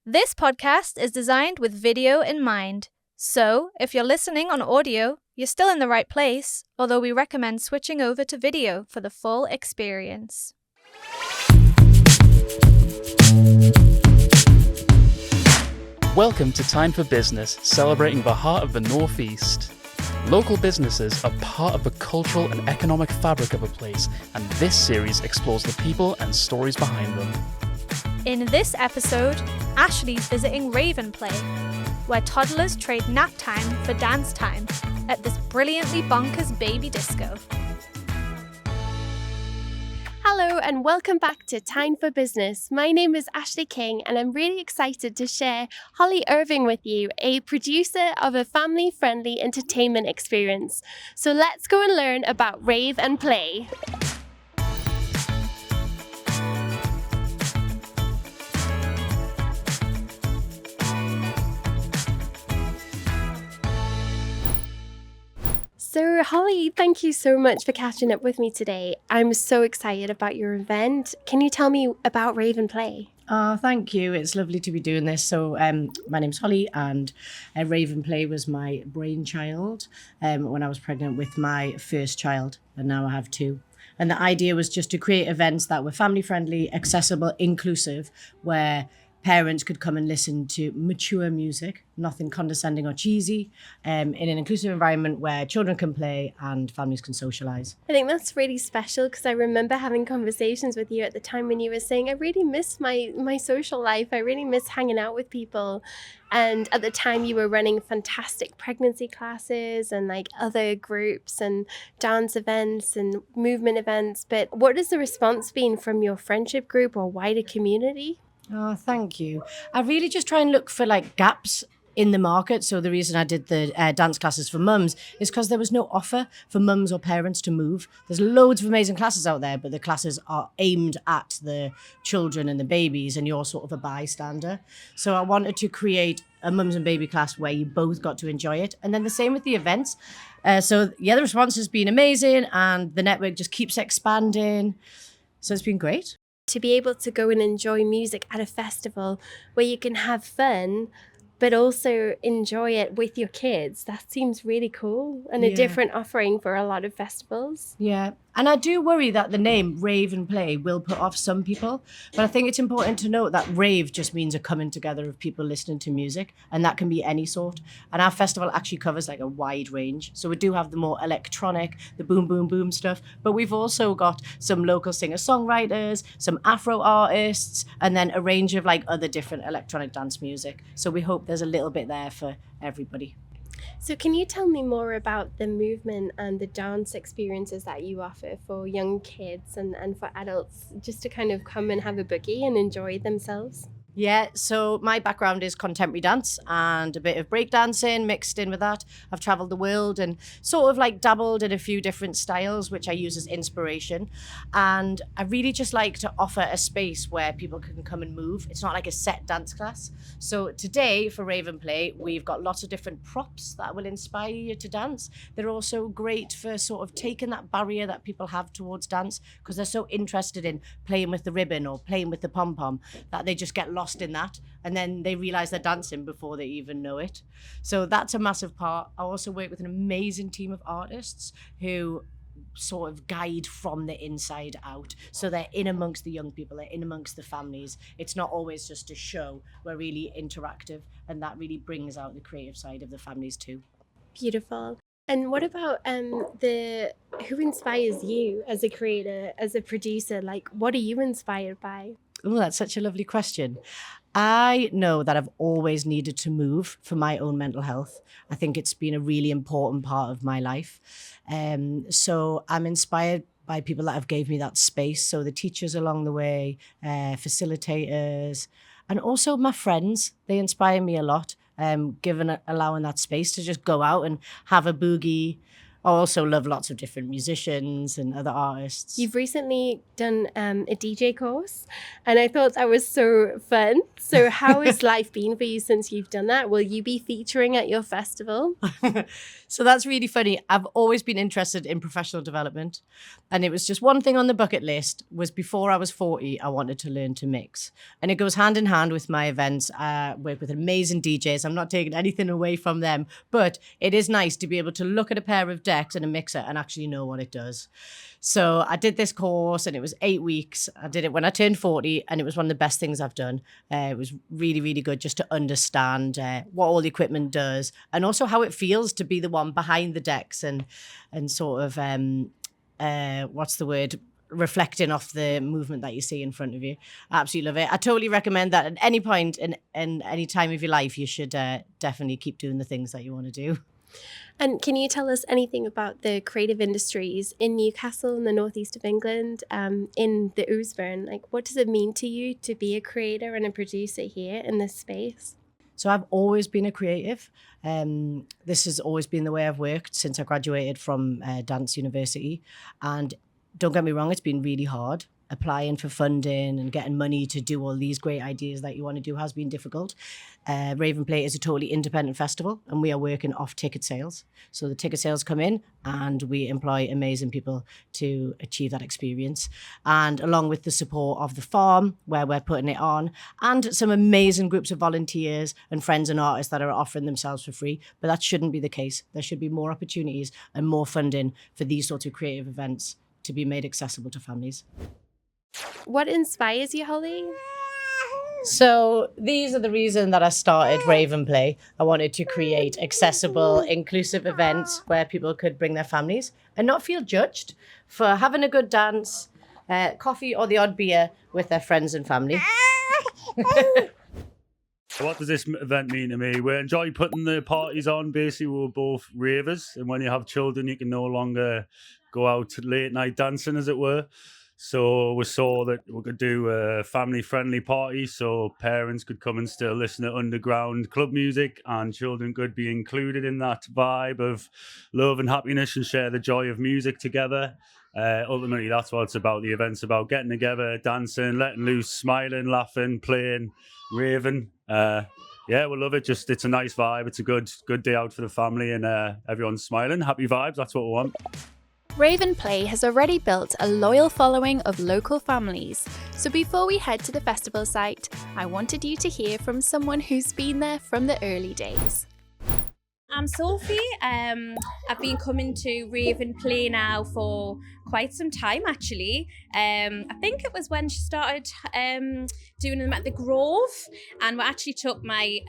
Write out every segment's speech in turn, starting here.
This podcast is designed with video in mind. So, if you're listening on audio, you're still in the right place, although we recommend switching over to video for the full experience. Welcome to Tyne for Business, celebrating the heart of the Northeast. Local businesses are part of the cultural and economic fabric of a place, and this series explores the people and stories behind them. In this episode, Ashleigh's visiting Rave and Play, where toddlers trade nap time for dance time at this brilliantly bonkers baby disco. Hello and welcome back to Tyne for Business. My name is Ashleigh King and I'm really excited to share Holly Irving with you, a producer of a family-friendly entertainment experience. So let's go and learn about Rave and Play. So Holly, thank you so much for catching up with me today. I'm so excited about your event. Can you tell me about Rave and Play? Thank you. It's lovely to be doing this. So my name's Holly and Rave and Play was my brainchild when I was pregnant with my first child, and now I have two. And the idea was just to create events that were family friendly, accessible, inclusive, where parents could come and listen to mature music, nothing condescending or cheesy, in an inclusive environment where children can play and families can socialise. I think that's really special because I remember having conversations with you at the time when you were saying, I really miss my social life. I really miss hanging out with people. And at the time you were running fantastic pregnancy classes and like other groups and dance events and movement events. But what has the response been from your friendship group or wider community? Oh, thank you. I really just try and look for like gaps in the market. So the reason I did the dance classes for mums is because there was no offer for mums or parents to move. There's loads of amazing classes out there, but the classes are aimed at the children and the babies, and you're sort of a bystander. So I wanted to create a mums and baby class where you both got to enjoy it. And then the same with the events. The response has been amazing and the network just keeps expanding. So it's been great. To be able to go and enjoy music at a festival where you can have fun, but also enjoy it with your kids. That seems really cool and a different offering for a lot of festivals. Yeah. And I do worry that the name Rave and Play will put off some people. But I think it's important to note that rave just means a coming together of people listening to music. And that can be any sort. And our festival actually covers like a wide range. So we do have the more electronic, the boom, boom, boom stuff. But we've also got some local singer-songwriters, some Afro artists, and then a range of like other different electronic dance music. So we hope there's a little bit there for everybody. So can you tell me more about the movement and the dance experiences that you offer for young kids and for adults, just to kind of come and have a boogie and enjoy themselves? Yeah, so my background is contemporary dance and a bit of breakdancing mixed in with that. I've traveled the world and sort of like dabbled in a few different styles, which I use as inspiration. And I really just like to offer a space where people can come and move. It's not like a set dance class. So today for Rave and Play, we've got lots of different props that will inspire you to dance. They're also great for sort of taking that barrier that people have towards dance because they're so interested in playing with the ribbon or playing with the pom-pom that they just get lost in that, and then they realize they're dancing before they even know it. So that's a massive part. I also work with an amazing team of artists who sort of guide from the inside out. So they're in amongst the young people, they're in amongst the families. It's not always just a show. We're really interactive, and that really brings out the creative side of the families too. Beautiful. And what about who inspires you as a creator, as a producer? Like, what are you inspired by? Oh, that's such a lovely question. I know that I've always needed to move for my own mental health. I think it's been a really important part of my life. So I'm inspired by people that have gave me that space. So the teachers along the way, facilitators, and also my friends, they inspire me a lot, allowing that space to just go out and have a boogie, I also love lots of different musicians and other artists. You've recently done a DJ course, and I thought that was so fun. So how has life been for you since you've done that? Will you be featuring at your festival? So that's really funny. I've always been interested in professional development, and it was just one thing on the bucket list was before I was 40, I wanted to learn to mix. And it goes hand in hand with my events. I work with amazing DJs. I'm not taking anything away from them, but it is nice to be able to look at a pair of decks and a mixer and actually know what it does. So I did this course and it was 8 weeks. I did it when I turned 40 and it was one of the best things I've done. It was really, really good just to understand what all the equipment does and also how it feels to be the one behind the decks and sort of, what's the word? Reflecting off the movement that you see in front of you. I absolutely love it. I totally recommend that at any point in any time of your life, you should definitely keep doing the things that you want to do. And can you tell us anything about the creative industries in Newcastle in the northeast of England, in the Oosburn? Like, what does it mean to you to be a creator and a producer here in this space? So I've always been a creative. This has always been the way I've worked since I graduated from dance university. And don't get me wrong, it's been really hard. Applying for funding and getting money to do all these great ideas that you want to do has been difficult. Rave and Play is a totally independent festival and we are working off ticket sales. So the ticket sales come in and we employ amazing people to achieve that experience. And along with the support of the farm where we're putting it on and some amazing groups of volunteers and friends and artists that are offering themselves for free. But that shouldn't be the case. There should be more opportunities and more funding for these sorts of creative events to be made accessible to families. What inspires you, Holly? So these are the reason that I started Rave and Play. I wanted to create accessible, inclusive events where people could bring their families and not feel judged for having a good dance, coffee or the odd beer with their friends and family. What does this event mean to me? We enjoy putting the parties on. Basically, we're both ravers, and when you have children, you can no longer go out to late night dancing, as it were. So we saw that we could do a family-friendly party so parents could come and still listen to underground club music and children could be included in that vibe of love and happiness and share the joy of music together. Ultimately, that's what it's about. The event's about getting together, dancing, letting loose, smiling, laughing, playing, raving. Yeah, we love it. Just it's a nice vibe. It's a good day out for the family and everyone's smiling. Happy vibes. That's what we want. Rave and Play has already built a loyal following of local families, so before we head to the festival site, I wanted you to hear from someone who's been there from the early days. I'm Sophie. I've been coming to Rave and Play now for quite some time, actually. I think it was when she started doing them at the Grove, and we actually took my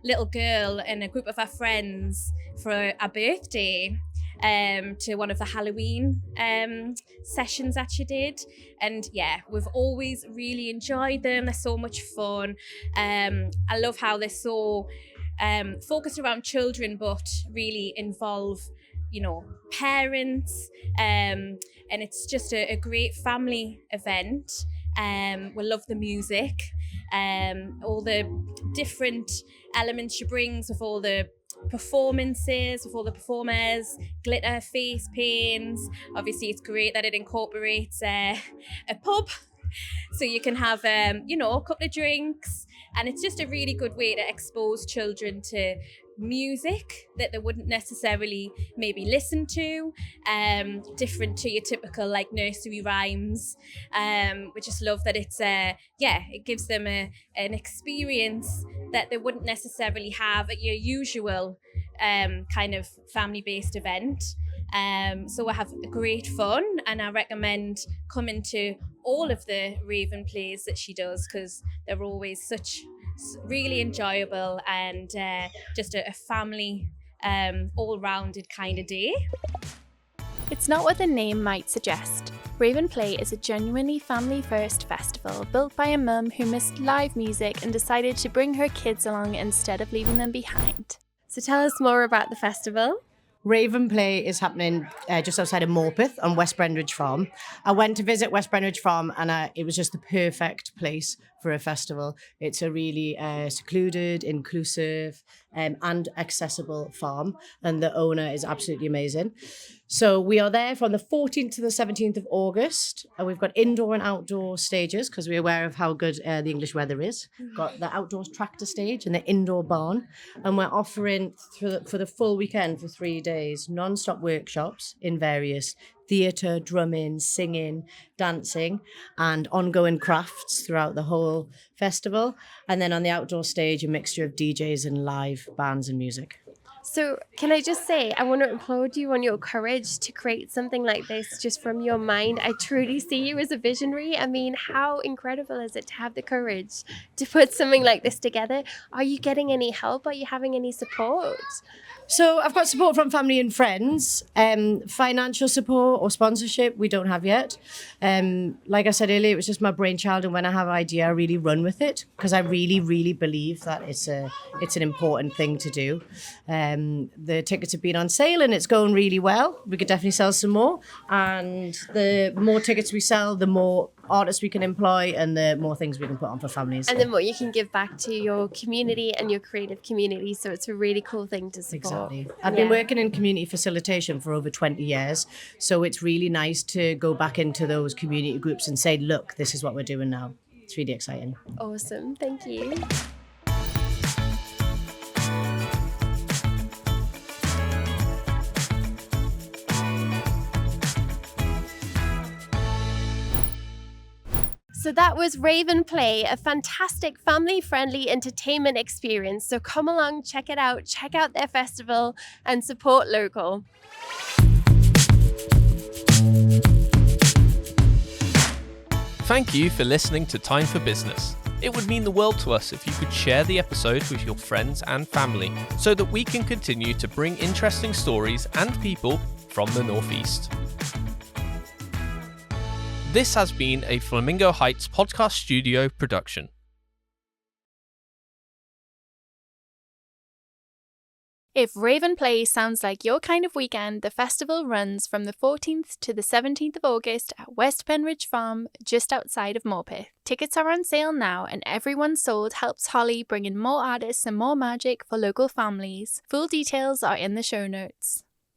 little girl and a group of our friends for our birthday. To one of the Halloween sessions that she did, and yeah, we've always really enjoyed them. They're so much fun. I love how they're so focused around children but really involve parents, and it's just a great family event. We love the music, all the different elements she brings with all the performances, with all the performers, glitter, face paints. Obviously it's great that it incorporates a pub so you can have a couple of drinks, and it's just a really good way to expose children to music that they wouldn't necessarily maybe listen to, different to your typical like nursery rhymes. We just love that it's it gives them an experience that they wouldn't necessarily have at your usual kind of family-based event. So we have great fun, and I recommend coming to all of the Rave and Plays that she does because they're always such really enjoyable and just a family all-rounded kind of day. It's not what the name might suggest. Rave and Play is a genuinely family-first festival built by a mum who missed live music and decided to bring her kids along instead of leaving them behind. So tell us more about the festival. Rave and Play is happening just outside of Morpeth on West Benridge Farm. I went to visit West Benridge Farm and it was just the perfect place for a festival. It's a really secluded, inclusive, and accessible farm, and the owner is absolutely amazing. So we are there from the 14th to the 17th of August, and we've got indoor and outdoor stages because we're aware of how good the English weather is. Got the outdoors tractor stage and the indoor barn, and we're offering for the full weekend for 3 days non-stop workshops in various theatre, drumming, singing, dancing, and ongoing crafts throughout the whole festival. And then on the outdoor stage, a mixture of DJs and live bands and music. So can I just say, I want to applaud you on your courage to create something like this just from your mind. I truly see you as a visionary. I mean, how incredible is it to have the courage to put something like this together? Are you getting any help? Are you having any support? So I've got support from family and friends. Financial support or sponsorship, we don't have yet. Like I said earlier, it was just my brainchild, and when I have an idea, I really run with it because I really, really believe that it's an important thing to do. The tickets have been on sale and it's going really well. We could definitely sell some more, and the more tickets we sell, the more artists we can employ and the more things we can put on for families. And the more you can give back to your community and your creative community. So it's a really cool thing to support. Exactly. I've been working in community facilitation for over 20 years. So it's really nice to go back into those community groups and say, look, this is what we're doing now. It's really exciting. Awesome. Thank you. So that was Rave and Play, a fantastic family-friendly entertainment experience. So come along, check it out, check out their festival and support local. Thank you for listening to Time for Business. It would mean the world to us if you could share the episode with your friends and family so that we can continue to bring interesting stories and people from the Northeast. This has been a Flamingo Heights podcast studio production. If Rave and Play sounds like your kind of weekend, the festival runs from the 14th to the 17th of August at West Benridge Farm, just outside of Morpeth. Tickets are on sale now, and everyone sold helps Holly bring in more artists and more magic for local families. Full details are in the show notes.